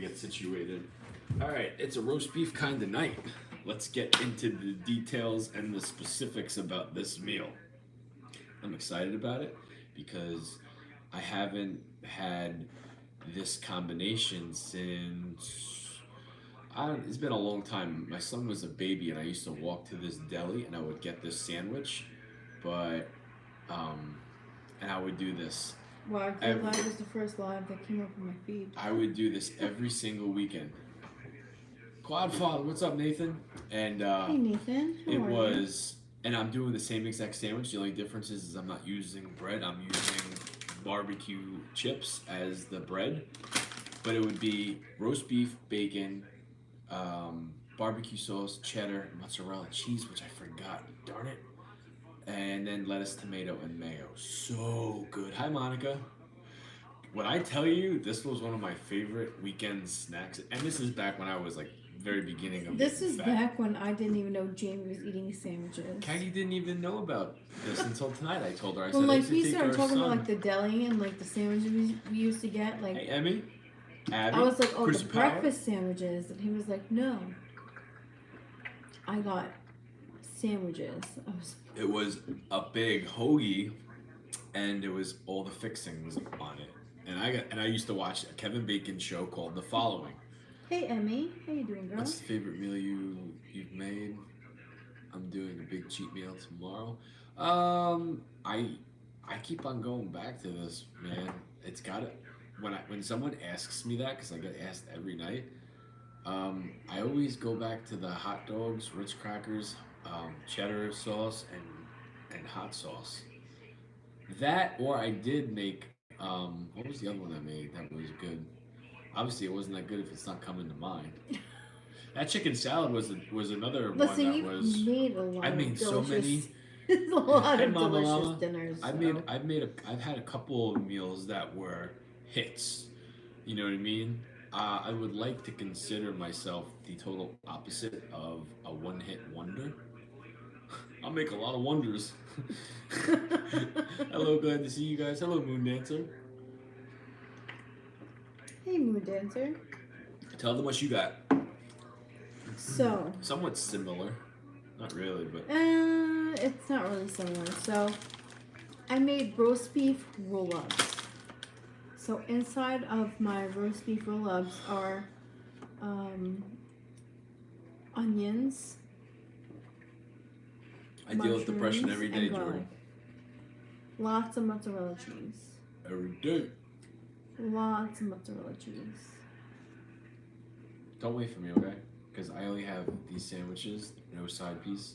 get situated. All right, it's a roast beef kind of night. Let's get into the details and the specifics about this meal. I'm excited about it because I haven't had this combination since it's been a long time. My son was a baby, and I used to walk to this deli, and I would get this sandwich, but um, and I would do this. Wow, your live was the first live that came up on my feed. I would do this every single weekend. Quadfather, what's up, Nathan? And Hey Nathan, how it are you? was, and I'm doing the same exact sandwich. The only difference is I'm not using bread. I'm using barbecue chips as the bread, but it would be roast beef, bacon, barbecue sauce, cheddar, mozzarella cheese, which I forgot. Darn it. And then lettuce, tomato, and mayo. So good. Hi, Monica. When I tell you, this was one of my favorite weekend snacks, and this is back when I was like very beginning of This is fat. back when I didn't even know Jamie was eating sandwiches. Katie didn't even know about this until tonight. I told her. I Well, said, like I used to we take started our talking son. about like the deli and like the sandwiches we used to get. Like Hey, Emmy, Abby, I was like, oh, Chris the Power. breakfast sandwiches, and he was like, no, I got sandwiches. I was It was a big hoagie, and it was all the fixings on it. And I used to watch a Kevin Bacon show called The Following. Hey Emmy, how you doing, girl? What's the favorite meal you've made? I'm doing a big cheat meal tomorrow. I keep on going back to this, man. It's got to when someone asks me that, because I get asked every night. I always go back to the hot dogs, Ritz crackers, cheddar sauce, and hot sauce. That, or I did make. What was the other one I made that was good? Obviously, it wasn't that good if it's not coming to mind. That chicken salad was another Listen, one that you've was. made a lot I made of so delicious, many. a lot Hey, of Mama delicious Llama. dinners. I've had a couple of meals that were hits. You know what I mean? I would like to consider myself the total opposite of a one-hit wonder. I'll make a lot of wonders. Hello, glad to see you guys. Hello, Moon Dancer. Hey, Moon Dancer. Tell them what you got. So, Somewhat similar. Not really, but it's not really similar. So, I made roast beef roll-ups. So, inside of my roast beef roll-ups are onions, I deal with depression mushrooms, every and day, garlic. Jordan. Lots of mozzarella cheese. Every day. Lots of mozzarella cheese. Don't wait for me, okay? Because I only have these sandwiches, no side piece.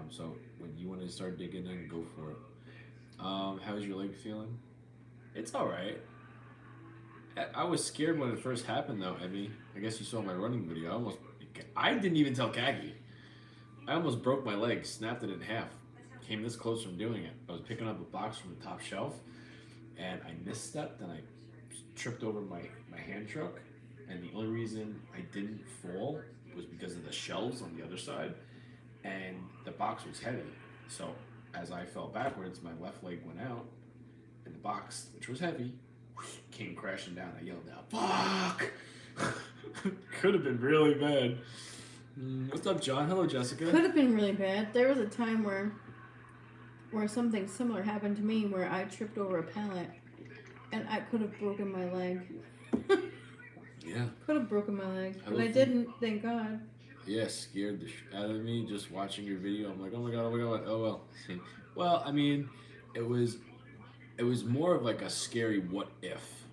So when you want to start digging in, go for it. How's your leg feeling? It's all right. I was scared when it first happened, though, Emmy. I guess you saw my running video. I didn't even tell Kagi. I almost broke my leg, snapped it in half. Came this close from doing it. I was picking up a box from the top shelf, and I misstepped, and I tripped over my hand truck. And the only reason I didn't fall was because of the shelves on the other side, and the box was heavy. So as I fell backwards, my left leg went out, and the box, which was heavy, came crashing down. I yelled out, "Fuck!" Could have been really bad. What's up, John? Hello, Jessica. Could have been really bad. There was a time where something similar happened to me where I tripped over a pallet and I could have broken my leg. Yeah. Could have broken my leg, but I Phil. didn't, thank God. Yeah, scared the out of me just watching your video. I'm like, oh my god, oh well. Well, I mean, it was more of like a scary what if.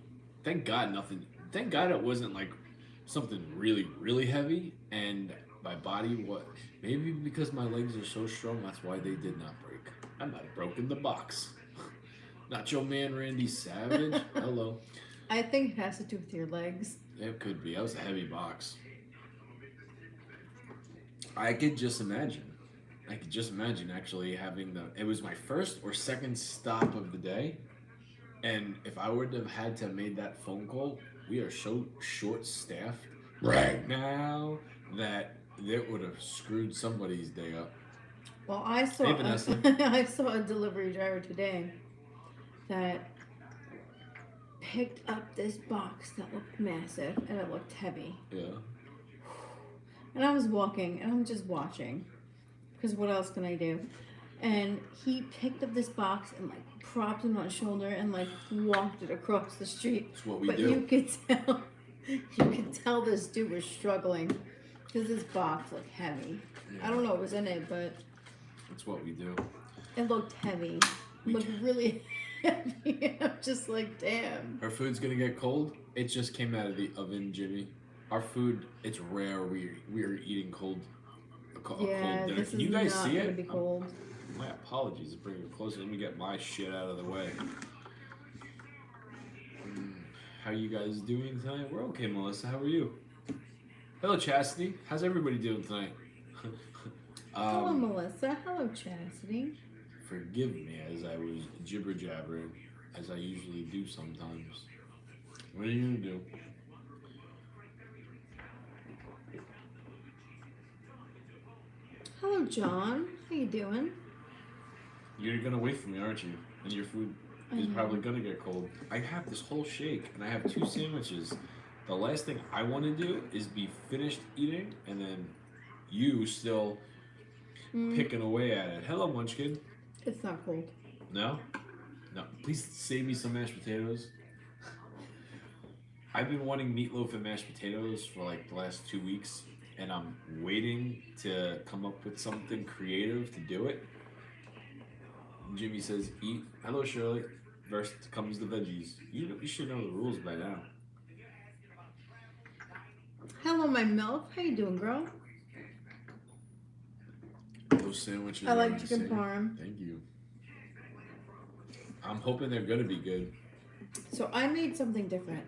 Thank God it wasn't like something really, really heavy, and my body, maybe because my legs are so strong, that's why they did not break. I might have broken the box. Not your man, Randy Savage. Hello. I think it has to do with your legs. It could be. That was a heavy box. I could just imagine actually having it was my first or second stop of the day. And if I would have had to have made that phone call, we are so short-staffed right now that it would have screwed somebody's day up. Well, I saw Hey, Vanessa. I saw a delivery driver today that picked up this box that looked massive and it looked heavy. Yeah. And I was walking and I'm just watching. Because what else can I do? And he picked up this box and like propped it on his shoulder and like walked it across the street. That's what we But do. you could tell this dude was struggling because this box looked heavy. Yeah. I don't know what was in it, but That's what we do. it looked heavy. It looked really heavy. I'm just like, damn. Our food's gonna get cold. It just came out of the oven, Jimmy. Our food, it's rare we are eating cold. A cold Yeah, dinner. this Can is you guys not see gonna it? be cold. My apologies. Bring it closer. Let me get my shit out of the way. How you guys doing tonight? We're okay, Melissa. How are you? Hello, Chastity. How's everybody doing tonight? Hello, Melissa. Hello, Chastity. Forgive me as I was jibber jabbering, as I usually do sometimes. What are you gonna do? Hello, John. How you doing? You're gonna wait for me, aren't you? And your food is probably gonna get cold. I have this whole shake, and I have 2 sandwiches. The last thing I want to do is be finished eating, and then you still picking away at it. Hello, Munchkin. It's not cold. No? No. Please save me some mashed potatoes. I've been wanting meatloaf and mashed potatoes for like the last 2 weeks, and I'm waiting to come up with something creative to do it. Jimmy says, eat. Hello, Shirley. First comes the veggies. You should know the rules by now. Hello, my MILF. How you doing, girl? Those sandwiches I are like chicken insane. parm. Thank you. I'm hoping they're gonna be good. So I made something different.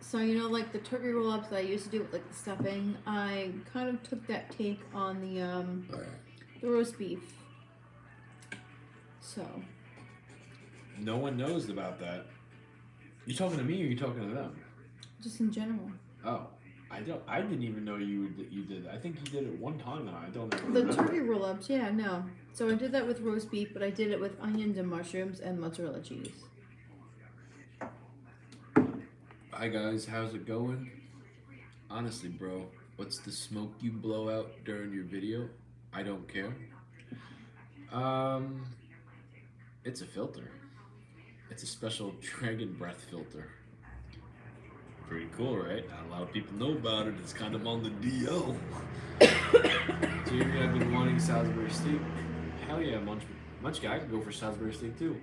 So you know, like the turkey roll-ups that I used to do with like the stuffing, I kind of took that take on the roast beef. So No one knows about that. You talking to me or you talking to them? just in general, Oh, I didn't even know you did that. I think you did it one time and I don't ever the remember. turkey roll-ups. Yeah, no. So I did that with roast beef, but I did it with onions and mushrooms and mozzarella cheese. Hi guys, how's it going? Honestly, bro, what's the smoke you blow out during your video? I don't care. It's a filter. It's a special dragon breath filter. Pretty cool, right? Not a lot of people know about it. It's kind of on the DL. Jamie, I've been wanting Salisbury steak. Hell yeah, Munchkin. I could go for Salisbury steak too.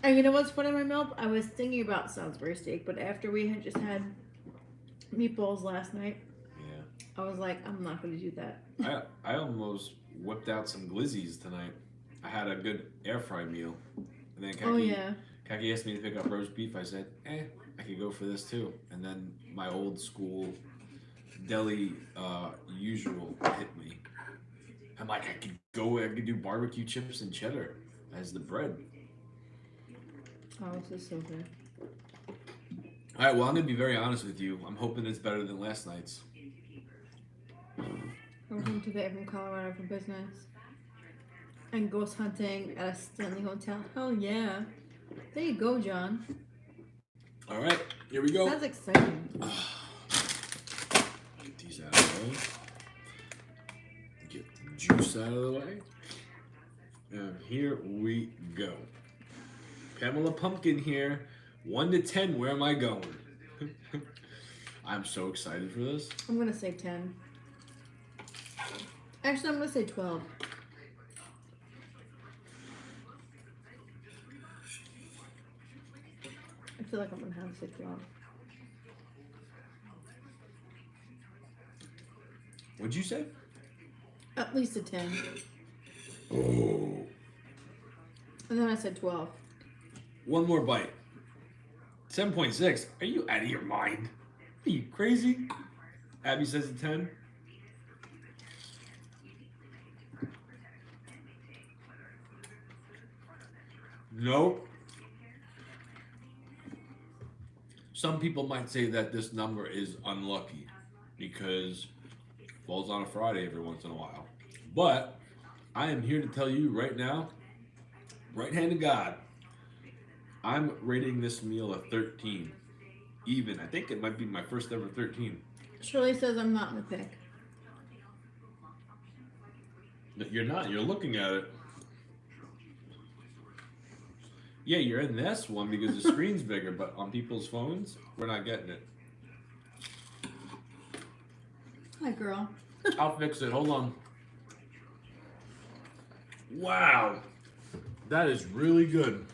And you know what's funny, my MILF? I was thinking about Salisbury steak, but after we had just had meatballs last night, Yeah. I was like, I'm not going to do that. I almost whipped out some glizzies tonight. I had a good air fry meal. And then Kaki asked me to pick up roast beef. I said, I could go for this too. And then my old school deli usual hit me. I'm like, I could do barbecue chips and cheddar as the bread. Oh, this is so good. All right, well, I'm going to be very honest with you. I'm hoping it's better than last night's. Welcome to the from Colorado for business. And ghost hunting at a Stanley Hotel. Hell yeah. There you go, John. All right, here we go. That's exciting. Get these out of the way. Get the juice out of the way. And here we go. Pamela Pumpkin here. 1 to 10, where am I going? I'm so excited for this. I'm going to say 10. Actually, I'm going to say 12. I feel like I'm going to have to say 12. What'd you say? At least a 10. Oh. And then I said 12. One more bite. 7.6. Are you out of your mind? Are you crazy? Abby says a 10. Nope. Some people might say that this number is unlucky because it falls on a Friday every once in a while. But I am here to tell you right now, right hand of God, I'm rating this meal a 13. Even. I think it might be my first ever 13. Shirley says I'm not in the pic. You're not. You're looking at it. Yeah, you're in this one because the screen's bigger, but on people's phones, we're not getting it. Hi, girl. I'll fix it. Hold on. Wow. That is really good.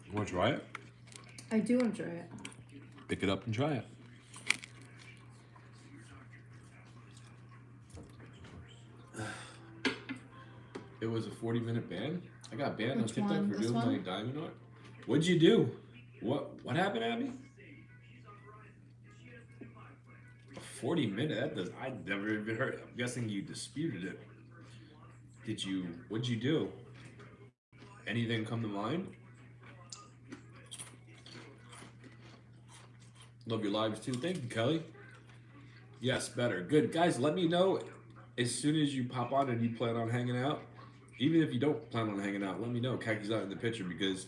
You want to try it? I do enjoy it. Pick it up and try it. It was a 40-minute ban? I got banned Which on TikTok one? for This doing one? my diamond art. What'd you do? What happened, Abby? A 40-minute? That does I never even heard. I'm guessing you disputed it. What'd you do? Anything come to mind? Love your lives too. Thank you, Kelly. Yes, better. Good. Guys, let me know as soon as you pop on and you plan on hanging out. Even if you don't plan on hanging out, let me know. Kaki's not in the picture because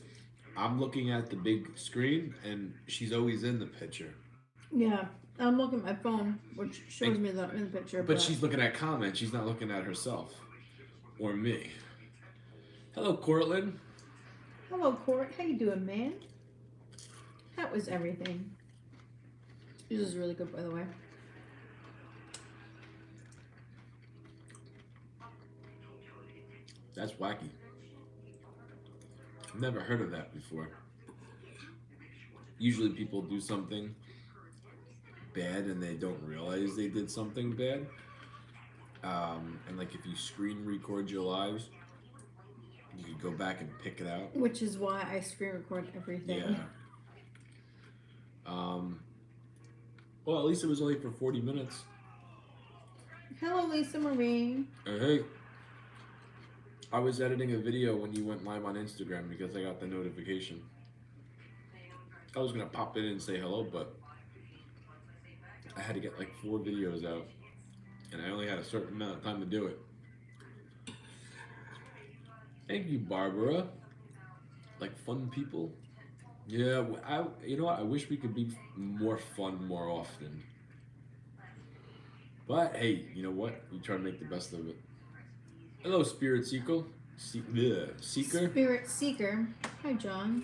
I'm looking at the big screen and she's always in the picture. Yeah, I'm looking at my phone, which shows me that I'm in the picture. But she's looking at comments. She's not looking at herself or me. Hello, Cortland. Hello, Court. How you doing, man? That was everything. This is really good, by the way. That's wacky. I've never heard of that before. Usually people do something bad and they don't realize they did something bad. And like if you screen record your lives, you could go back and pick it out. Which is why I screen record everything. Yeah. Well, at least it was only for 40 minutes. Hello, Lisa Marie. Hey. I was editing a video when you went live on Instagram because I got the notification. I was gonna pop in and say hello, but I had to get like 4 videos out, and I only had a certain amount of time to do it. Thank you, Barbara. Like fun people. Yeah, you know what? I wish we could be more fun more often. But hey, you know what? We try to make the best of it. Hello, Spirit Seeker. Seeker. Spirit Seeker. Hi, John.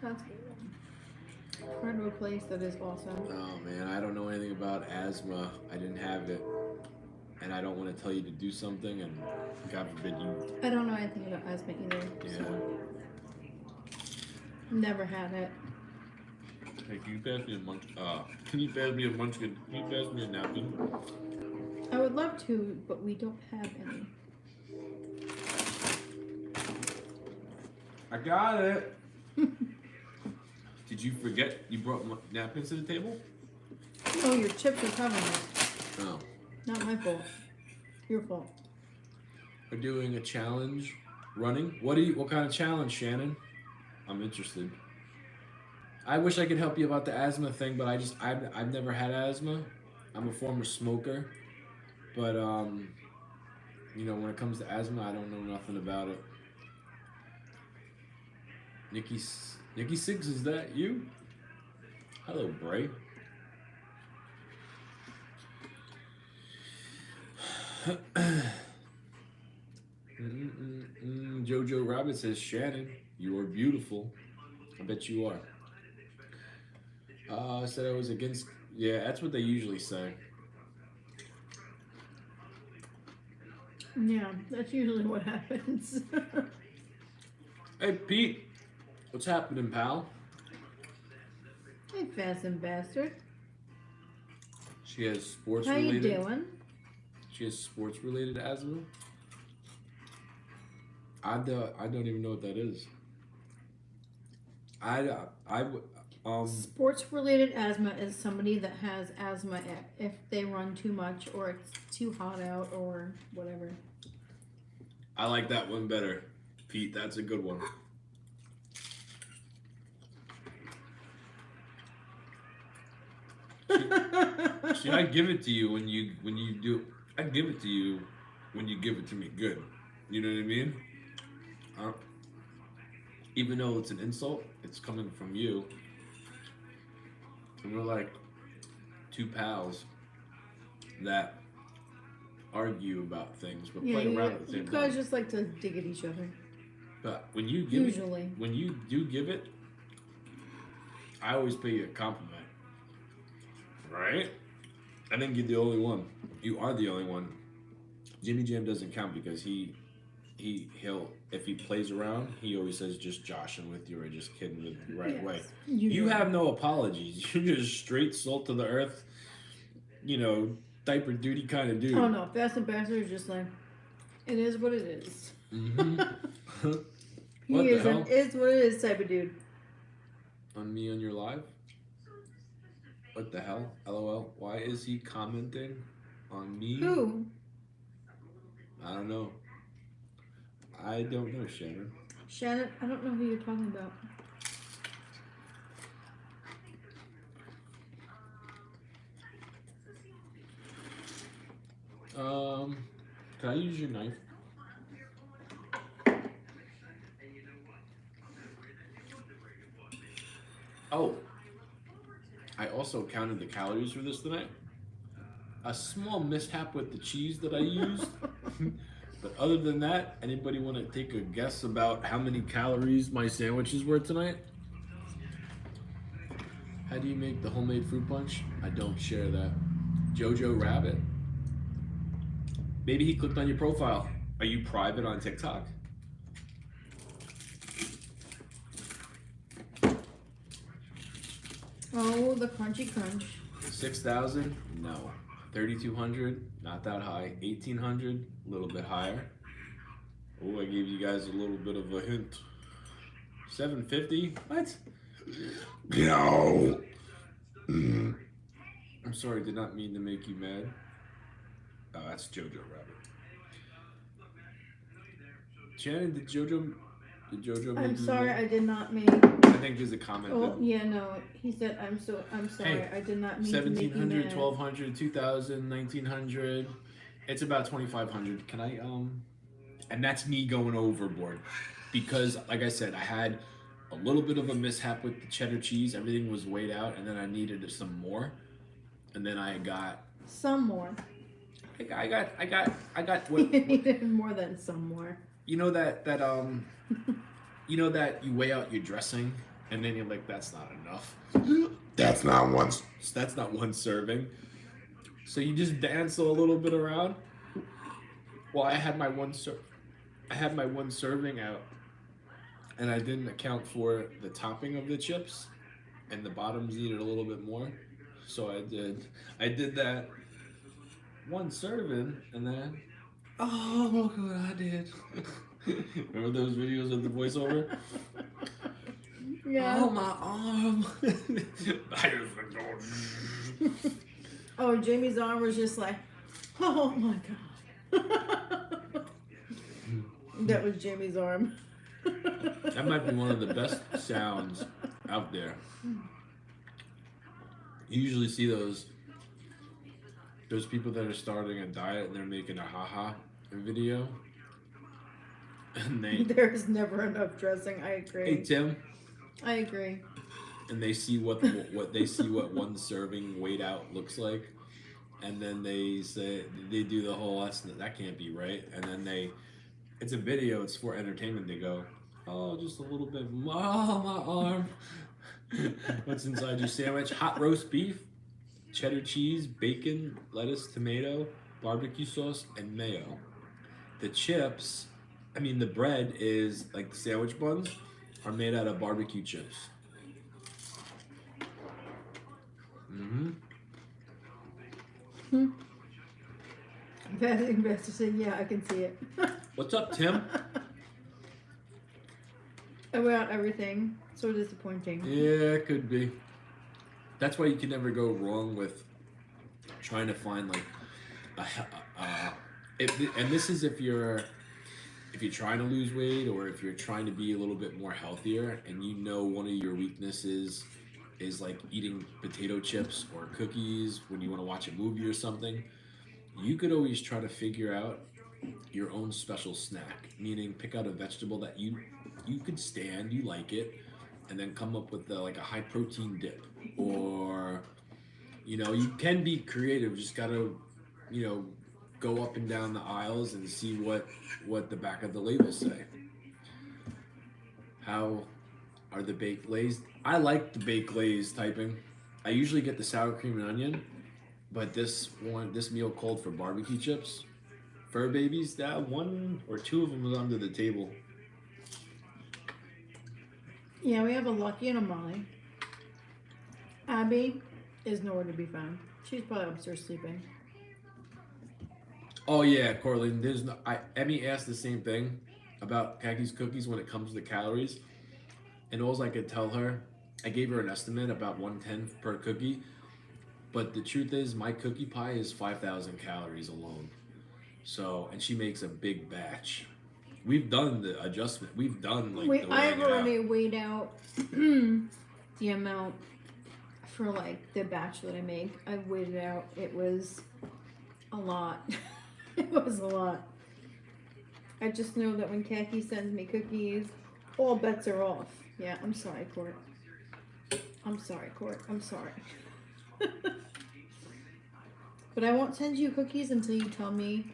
That's good. Part of a place that is awesome. Oh man, I don't know anything about asthma. I didn't have it, and I don't want to tell you to do something, and God forbid you. I don't know anything about asthma either. Yeah. So. Never had it. Hey, can you pass me a munch? Can you pass me a munchkin? Can you pass me a napkin? I would love to, but we don't have any. I got it. Did you forget you brought napkins to the table? Oh, your chips are covering it. Oh. Not my fault. Your fault. We're doing a challenge. Running. What kind of challenge, Shannon? I'm interested. I wish I could help you about the asthma thing, but I've never had asthma. I'm a former smoker, but you know, when it comes to asthma, I don't know nothing about it. Nikki Six, is that you? Hello, Bray. Jojo Rabbit says, Shannon, you are beautiful. I bet you are. I said I was against. Yeah, that's what they usually say. Yeah, that's usually what happens. Hey, Pete. What's happening, pal? Hey, fasten bastard. She has sports How related. you doing? She has sports related asthma. I don't even know what that is. Sports related asthma is somebody that has asthma if they run too much or it's too hot out or whatever. I like that one better, Pete. That's a good one. See, I give it to you when you do. I give it to you when you give it to me good. You know what I mean? even though it's an insult, it's coming from you. And we're like two pals that argue about things but Yeah, play around you at the you same guys time. just like to dig at each other. But when you give it, Usually. when you do give it, I always pay you a compliment, right? I think you're the only one. You are the only one. Jimmy Jam doesn't count because he'll if he plays around, he always says just joshing with you or just kidding with you right away. Yes. You Usually. have no apologies. You're just straight salt to the earth, you know, diaper duty kind of Oh dude. no, Fast and Bastard is just like, it is what it is. Mm-hmm. He What the is an hell? is what it is type of dude. On me on your live? What the hell? LOL. Why is he commenting on me? Who? I don't know. I don't know, Shannon. Shannon? I don't know who you're talking about. Can I use your knife? Oh, I also counted the calories for this tonight. A small mishap with the cheese that I used. But other than that, anybody want to take a guess about how many calories my sandwiches were tonight? How do you make the homemade fruit punch? I don't share that. Jojo Rabbit. Maybe he clicked on your profile. Are you private on TikTok? Oh, the crunchy crunch. 6,000? No. 3,200? Not that high. 1,800? A little bit higher. Oh, I gave you guys a little bit of a hint. 750? What? No. I'm sorry, did not mean to make you mad. Oh, that's Jojo Rabbit. Shannon, did Jojo make I'm you sorry, mad? I did not mean. I think there's a comment Oh that yeah, no. He said, I'm sorry, Hey, I did not mean to make you 1,700, mad. 1,200, 2,000, 1,900. It's about 2,500. Can I and that's me going overboard because like I said, I had a little bit of a mishap with the cheddar cheese. Everything was weighed out and then I needed some more. And then I got Some more. I got You needed more than some more. you know you know that you weigh out your dressing and then you're like that's not enough. That's not one serving. So you just dance a little bit around. Well, I had my one serving out, and I didn't account for the topping of the chips, and the bottoms needed a little bit more. So I did that one serving, and then oh look what I did. Remember those videos of the voiceover? Yeah. Oh my arm! I just like going. Oh, Jamie's arm was just like, oh my god. That was Jamie's arm. That might be one of the best sounds out there. You usually see those people that are starting a diet and they're making a haha video, and they There's never enough dressing. I agree. hey Tim, I agree. and they see what what one serving weighed out looks like, and then they say they do the whole that can't be right, and then it's a video, it's for entertainment. They go, oh, just a little bit, oh my arm. What's inside your sandwich? Hot roast beef, cheddar cheese, bacon, lettuce, tomato, barbecue sauce, and mayo. The chips, the bread is like the sandwich buns are made out of barbecue chips. Mm-hmm. Investor said, yeah, I can see it. What's up, Tim? About everything. So disappointing. Yeah, it could be. That's why you can never go wrong with trying to find like and this is if you're trying to lose weight or if you're trying to be a little bit more healthier and you know one of your weaknesses is like eating potato chips or cookies when you want to watch a movie or something, you could always try to figure out your own special snack, meaning pick out a vegetable that you you could stand, you like it, and then come up with like a high protein dip, or you can be creative. Just gotta you know go up and down the aisles and see what the back of the labels say. How are the baked lays? I like the baked lays typing. I usually get the sour cream and onion, but this meal called for barbecue chips. Fur babies, that one or two of them was under the table. Yeah, we have a Lucky and a Molly. Abby is nowhere to be found. She's probably upstairs sleeping. Oh yeah, Cortland. There's no. Emmy asked the same thing about Kaki's cookies when it comes to the calories, and all I could tell her, I gave her an estimate about 110 per cookie, but the truth is, my cookie pie is 5,000 calories alone. So, and she makes a big batch. We've done the adjustment. We've done like Wait, the I've weighing it out. already weighed out the amount for like the batch that I make. I weighed it out. It was a lot. It was a lot. I just know that when Khaki sends me cookies, all bets are off. Yeah, I'm sorry, Court. I'm sorry, Court. I'm sorry. But I won't send you cookies until you tell me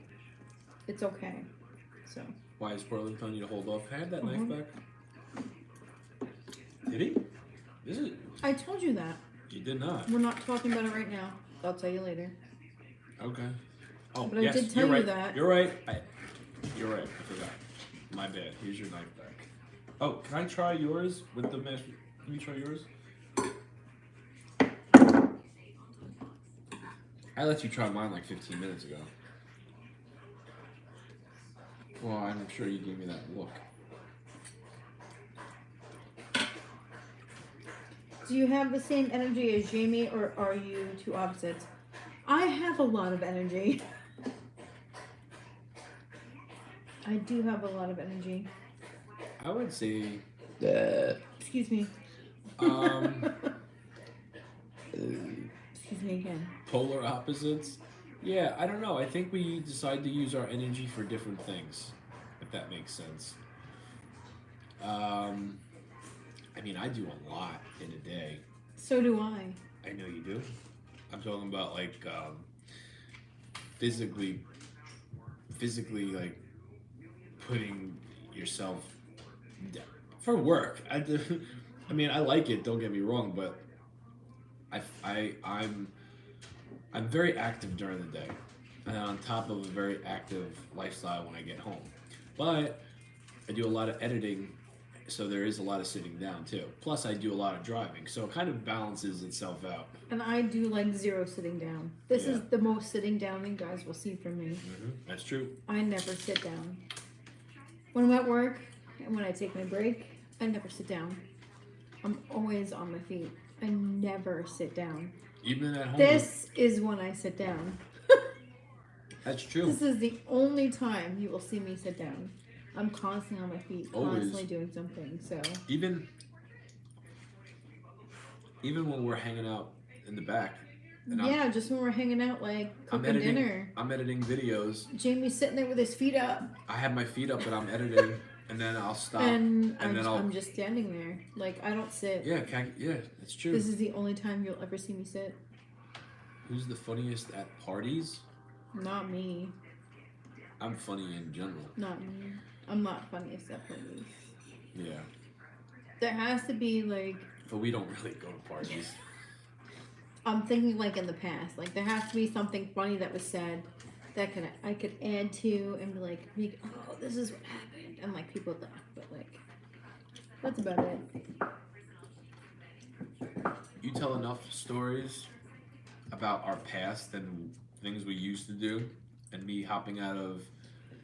it's okay. So. Why is Portland telling you to hold off? Can I have that Mhm. knife back? Did he? Is it? I told you that. You did not. We're not talking about it right now. I'll tell you later. Okay. Oh, But I yes, did tell you're you right. that. You're right. You're right. I forgot. My bad. Here's your knife back. Oh, can I try yours with the mashed? Can you try yours? I let you try mine like 15 minutes ago. Well, I'm sure you gave me that look. Do you have the same energy as Jamie, or are you two opposites? I have a lot of energy. I do have a lot of energy. I would say, Excuse me. um, Excuse me again. polar opposites. Yeah, I don't know. I think we decide to use our energy for different things, if that makes sense. I mean, I do a lot in a day. So do I. I know you do. I'm talking about like physically, like putting yourself for work. I mean, I like it. Don't get me wrong, but I'm very active during the day, and on top of a very active lifestyle when I get home. But I do a lot of editing, so there is a lot of sitting down too. Plus, I do a lot of driving, so it kind of balances itself out. And I do like zero sitting down. This Yeah. is the most sitting down you guys will see from me. That's true. I never sit down. When I'm at work and when I take my break, I never sit down. I'm always on my feet. I never sit down. Even at home. This is when I sit down. That's true. This is the only time you will see me sit down. I'm constantly on my feet, Always. constantly doing something. So Even when we're hanging out in the back. And yeah, just when we're hanging out, like I'm cooking editing. dinner. I'm editing videos. Jamie's sitting there with his feet up, I have my feet up, and I'm editing, and then I'll stop. and then I'm just standing there. Like I don't sit. Yeah, it's true. This is the only time you'll ever see me sit. Who's the funniest at parties? Not me. I'm funny in general. Not me. I'm not funniest at parties. Yeah, There has to be like, but we don't really go to parties. I'm thinking like in the past, like there has to be something funny that was said that I could add to and be like, oh, this is what happened, and like people would laugh, but like that's about it. You tell enough stories about our past and things we used to do, and me hopping out of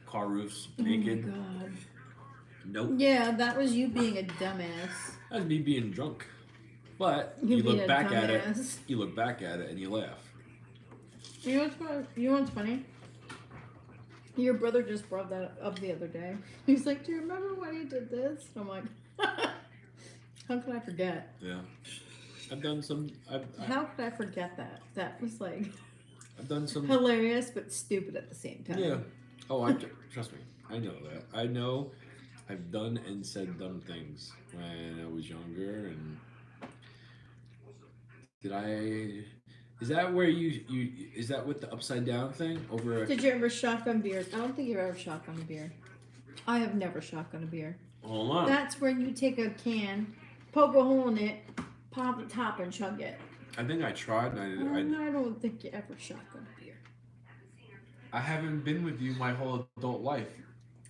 car roofs naked. Oh my god. Nope. Yeah, that was you being a dumbass. That's me being drunk. But You you being look a back at it. dumbass. You look back at it and you laugh. You know what's funny? Your brother just brought that up the other day. He's like, "Do you remember when he did this?" I'm like, "How could I forget?" Yeah. I've done some. How could I forget that? That was like I've done some. hilarious but stupid at the same time. Yeah. Oh, trust me. I know that. I know I've done and said dumb things when I was younger, and did I? Is that where you? Is that with the upside down thing over? Did you ever shotgun beer? I don't think you've ever shotgun a beer. I have never shotgun a beer. Hold on. That's where you take a can, poke a hole in it, pop the top, and chug it. I think I tried. And I don't think you ever shotgun a beer. I haven't been with you my whole adult life.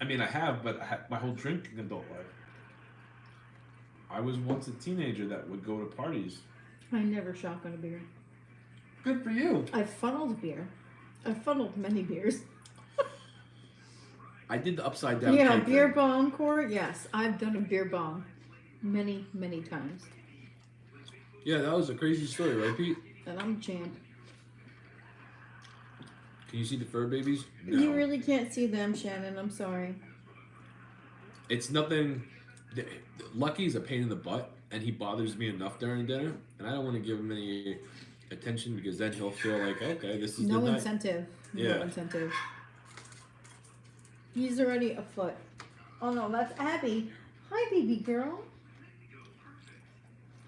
I mean, I have, but my whole drinking adult life. I was once a teenager that would go to parties. I never shotgun a beer. Good for you. I funneled beer. I funneled many beers. I did the upside down. Yeah, cake beer thing. bong core. Yes, I've done a beer bong many, many times. Yeah, that was a crazy story, right, Pete? And I'm a champ. Can you see the fur babies? No. You really can't see them, Shannon. I'm sorry. It's nothing. Lucky's a pain in the butt, and he bothers me enough during dinner, and I don't want to give him any attention because then he'll feel like, okay, this is No the night. incentive. Yeah. No incentive. He's already afoot. Oh no, that's Abby. Hi, baby girl.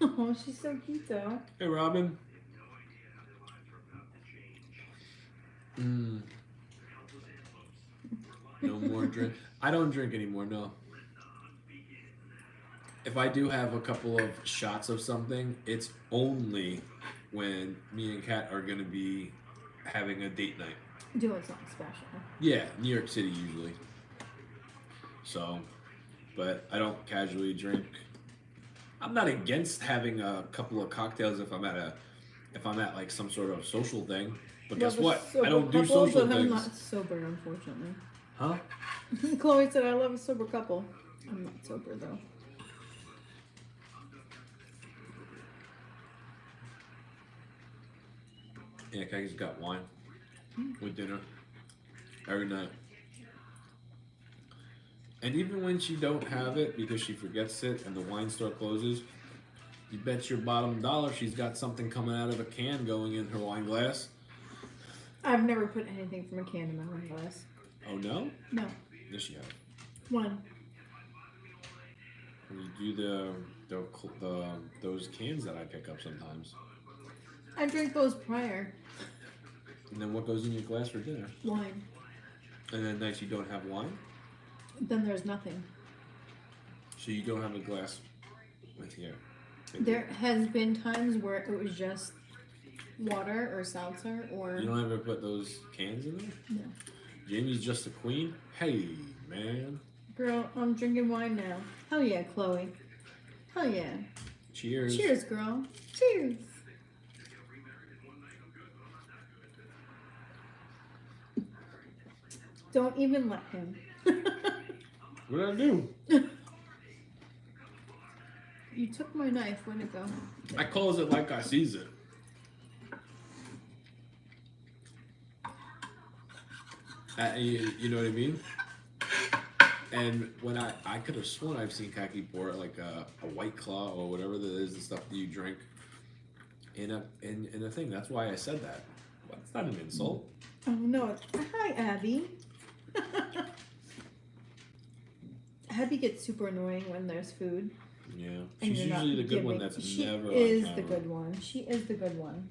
Oh, she's so cute though. Hey, Robin. No more drink. I don't drink anymore. No. If I do have a couple of shots of something, it's only when me and Kat are gonna be having a date night. Doing something special. Yeah, New York City usually. So, but I don't casually drink. I'm not against having a couple of cocktails if I'm at like some sort of social thing. But guess what? I don't do social but I'm things. not sober, unfortunately. Huh? Chloe said I love a sober couple. I'm not sober though. Yeah, Kaki's got wine with dinner every night. And even when she don't have it because she forgets it and the wine store closes, you bet your bottom dollar she's got something coming out of a can going in her wine glass. I've never put anything from a can in my wine glass. Oh no? No. Yes, you have. One. When you do those cans that I pick up sometimes. I drank those prior. And then what goes in your glass for dinner? Wine. And then nights you don't have wine? Then there's nothing. So you don't have a glass with here. There has been times where it was just water or seltzer or... You don't ever put those cans in there? No. Jamie's just a queen? Hey, man. Girl, I'm drinking wine now. Hell yeah, Chloe. Hell yeah. Cheers. Cheers, girl. Cheers. Don't even let him. What did I do? You took my knife. Where'd it go? I calls it like I sees it. You know what I mean? And when I could have sworn I've seen Kaki pour like a White Claw or whatever that is, the stuff that you drink in a thing. That's why I said that. Well, it's not an insult. Oh no! Hi, Abby. Abby gets super annoying when there's food. Yeah, And she's you're not usually the good one giving- that's she never is on the camera. good one. She is the good one.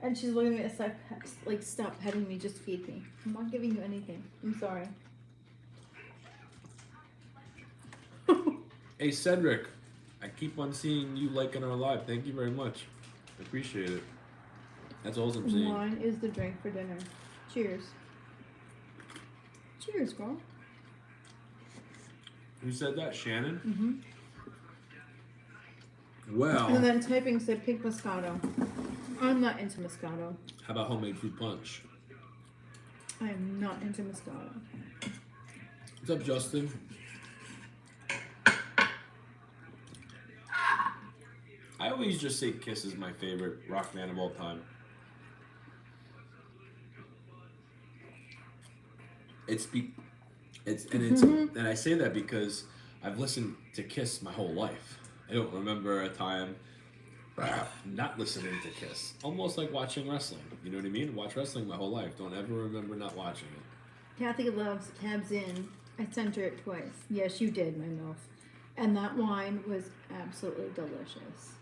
And she's looking at me like, stop petting me, just feed me. I'm not giving you anything. I'm sorry. Hey Cedric, I keep on seeing you liking our live. Thank you very much. I appreciate it. That's all I'm saying. Wine is the drink for dinner. Cheers. Cheers, girl. Who said that? Shannon? Mm-hmm. Well, And then typing said pink Moscato. I'm not into Moscato. how about homemade fruit punch? I am not into Moscato. What's up, Justin? I always just say Kiss is my favorite rock band of all time. And I say that because I've listened to Kiss my whole life. I don't remember a time not listening to Kiss. Almost like watching wrestling. You know what I mean? Watch wrestling my whole life. Don't ever remember not watching it. Kathy loves Cabs In I sent her it twice. Yes, you did, my MILF. And that wine was absolutely delicious.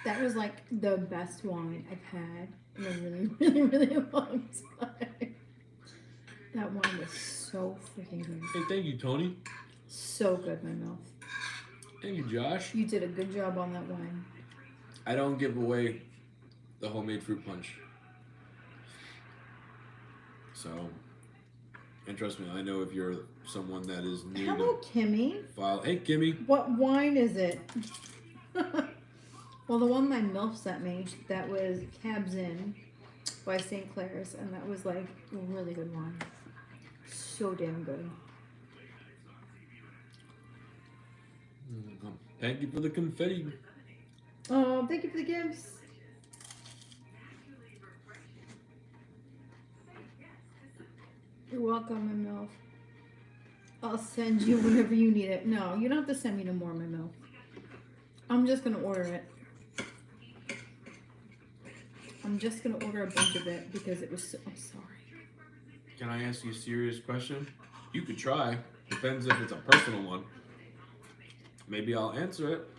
That was like the best wine I've had in a really, really, really long time. That wine was so freaking good. Hey, thank you, Tony. So good, my MILF. Thank you, Josh. You did a good job on that wine. I don't give away the homemade fruit punch. So, and trust me, I know if you're someone that is new Hello, Kimmy. to file. Hey, Kimmy. What wine is it? Well, the one my MILF sent me, that was Cabs Inn by St. Clair's, and that was like a really good wine. So damn good. Thank you for the confetti. Oh, thank you for the gifts. You're welcome, my MILF. I'll send you whenever you need it. No, you don't have to send me no more, my MILF. I'm just gonna order it. I'm just gonna order a bunch of it because it was so. I'm sorry. Can I ask you a serious question? You could try. Depends if it's a personal one. Maybe I'll answer it.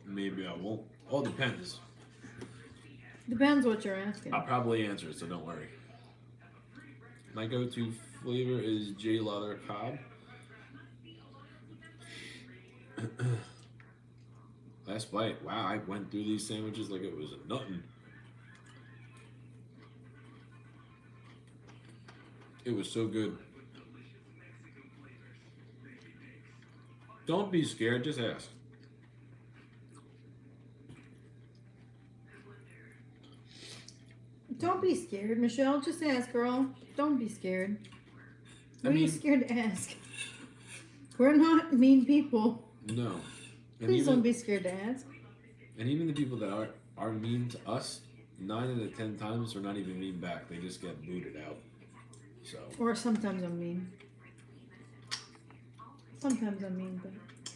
Maybe I won't. All depends. Depends what you're asking. I'll probably answer it, so don't worry. My go-to flavor is J. Leather Cobb. Last bite. Wow, I went through these sandwiches like it was nothing. It was so good. Don't be scared, just ask. Don't be scared, Michelle. Just ask, girl. Don't be scared. What are you scared to ask? We're not mean people. No. And Please don't be scared to ask. And even the people that are mean to us, 9 out of 10 times are not even mean back. They just get booted out. So. Or sometimes I'm mean. Sometimes I'm mean, but.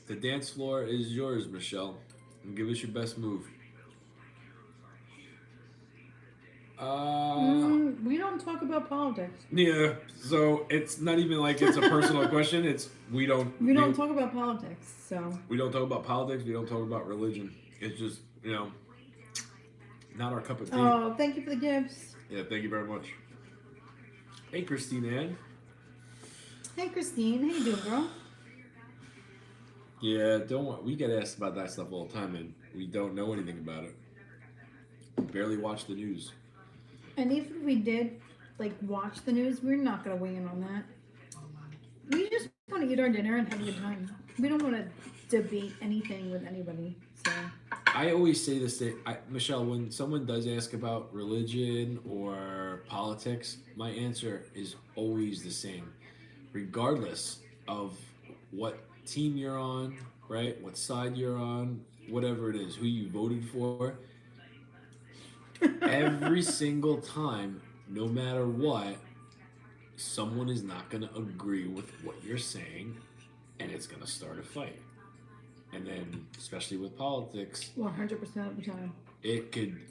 The dance floor is yours, Michelle. And give us your best move. We don't talk about politics. Yeah, so it's not even like it's a personal question. It's we don't talk about politics. So we don't talk about politics. We don't talk about religion. It's just not our cup of tea. Oh, thank you for the gifts. Yeah, thank you very much. Hey, Christine Ann. Hey, Christine. How you doing, girl? Yeah, don't worry. We get asked about that stuff all the time, and we don't know anything about it. We barely watch the news. And even if we did, like, watch the news, we're not going to weigh in on that. We just want to eat our dinner and have a good time. We don't want to debate anything with anybody. So I always say this thing, Michelle, when someone does ask about religion or politics, my answer is always the same. Regardless of what team you're on, right? What side you're on, whatever it is, who you voted for. Every single time, no matter what, someone is not going to agree with what you're saying, and it's going to start a fight. And then, especially with politics, 100% of the time,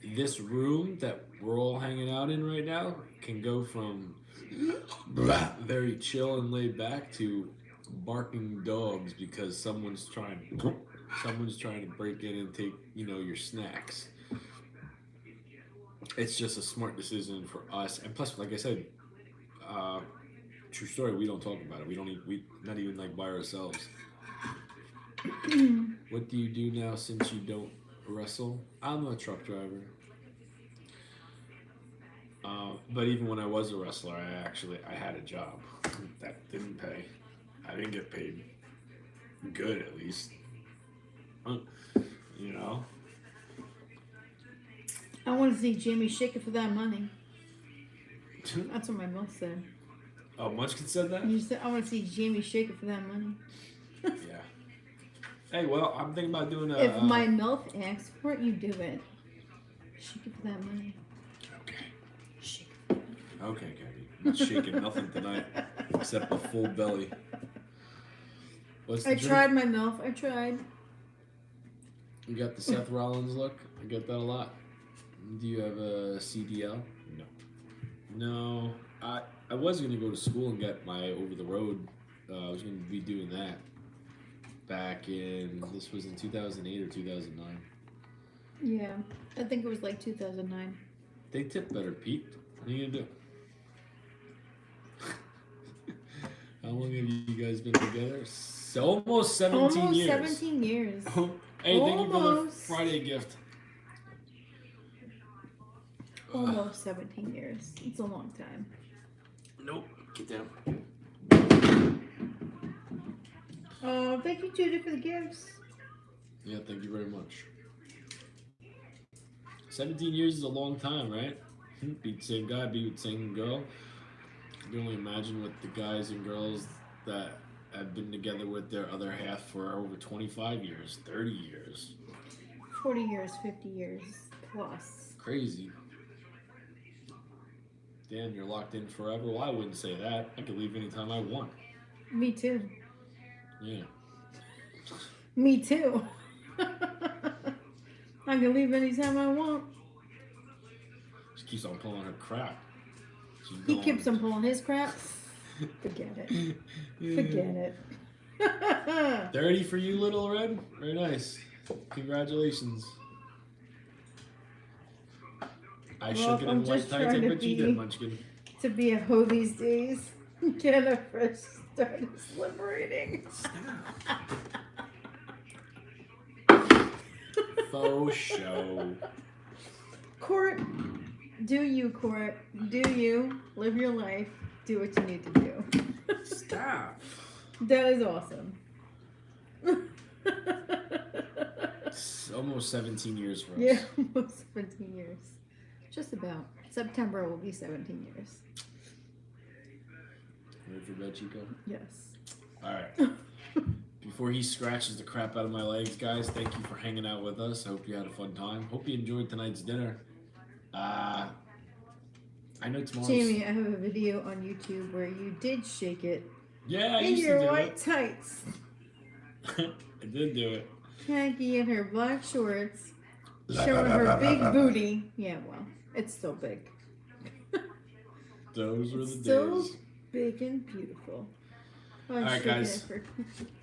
this room that we're all hanging out in right now can go from very chill and laid back to barking dogs because someone's trying to break in and take, your snacks. It's just a smart decision for us, and plus, like I said, true story. We don't talk about it. We not even like by ourselves. What do you do now since you don't wrestle? I'm a truck driver. But even when I was a wrestler, I had a job that didn't pay. I didn't get paid good, at least. I want to see Jamie shake it for that money. That's what my mom said. Oh, Munchkin said that? You said, I want to see Jamie shake it for that money. Yeah. Hey, well, I'm thinking about doing a... If my MILF asks for it, you do it. Shake it for that money. Okay. Shake it. Okay, Gabby. I'm not shaking nothing tonight except a full belly. What's the I drink? tried my MILF. I tried. You got the Seth Rollins look? I get that a lot. Do you have a CDL? No. I was going to go to school and get my over-the-road I was going to be doing that back in, this was in 2008 or 2009. Yeah, I think it was like 2009. They tip better, Pete. What are you going to do? How long have you guys been together? So, almost 17 Almost years. 17 years. Hey, thank you for the Almost. Friday gift. Almost 17 years. It's a long time. Nope. Get down. Oh, thank you, Judy, for the gifts. Yeah, thank you very much. 17 years is a long time, right? Be the same guy, be with the same girl. You can only imagine what the guys and girls that have been together with their other half for over 25 years, 30 years. 40 years, 50 years plus. Crazy. Damn, you're locked in forever? Well, I wouldn't say that. I could leave anytime I want. Me too. Yeah. Me too. I can leave anytime I want. She keeps on pulling her crap. He keeps on pulling his crap. Forget it. Forget it. 30 for you, Little Red? Very nice. Congratulations. I shook it in white tights. I bet you did, Munchkin. To be a hoe these days. Get a fresh start. It's liberating. Faux show. Court, do you, Court? Do you live your life? Do what you need to do. Stop. That is awesome. It's almost 17 years for us. Yeah, almost 17 years. Just about. September will be 17 years. Ready for bed, Chico? Yes. All right. Before he scratches the crap out of my legs, guys, thank you for hanging out with us. I hope you had a fun time. Hope you enjoyed tonight's dinner. I know tomorrow's... Jamie, I have a video on YouTube where you did shake it. Yeah, I in used your to do white it. tights. I did do it. Maggie in her black shorts, showing her big booty. Yeah, well, it's still big. Those were the Still days. big and beautiful. All right, guys.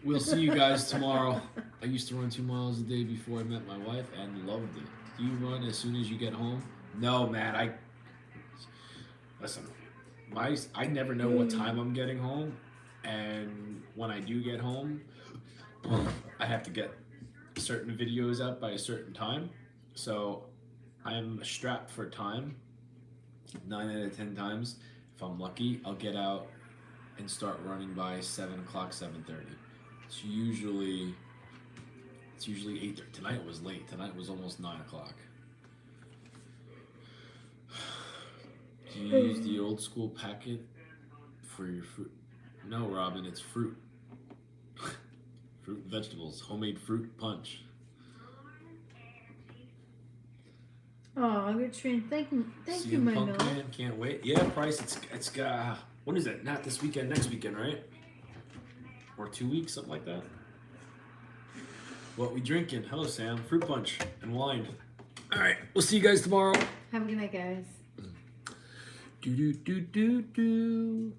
We'll see you guys tomorrow. I used to run 2 miles a day before I met my wife and loved it. Do you run as soon as you get home? No, man. Listen, I never know what time I'm getting home, and when I do get home, I have to get certain videos up by a certain time. So I'm strapped for time. 9 out of 10 times, if I'm lucky, I'll get out and start running by 7 o'clock, 7:30. It's usually 8:30. Tonight was late. Tonight was almost 9 o'clock. Do you use the old school packet for your fruit? No, Robin, it's fruit. Fruit and vegetables. Homemade fruit punch. Oh, good train. Thank you, my Punk milk. Man, can't wait. Yeah, Price, it's what is it? Not this weekend, next weekend, right? Or 2 weeks, something like that. What we drinking? Hello, Sam. Fruit punch and wine. All right, we'll see you guys tomorrow. Have a good night, guys. Do do do do do.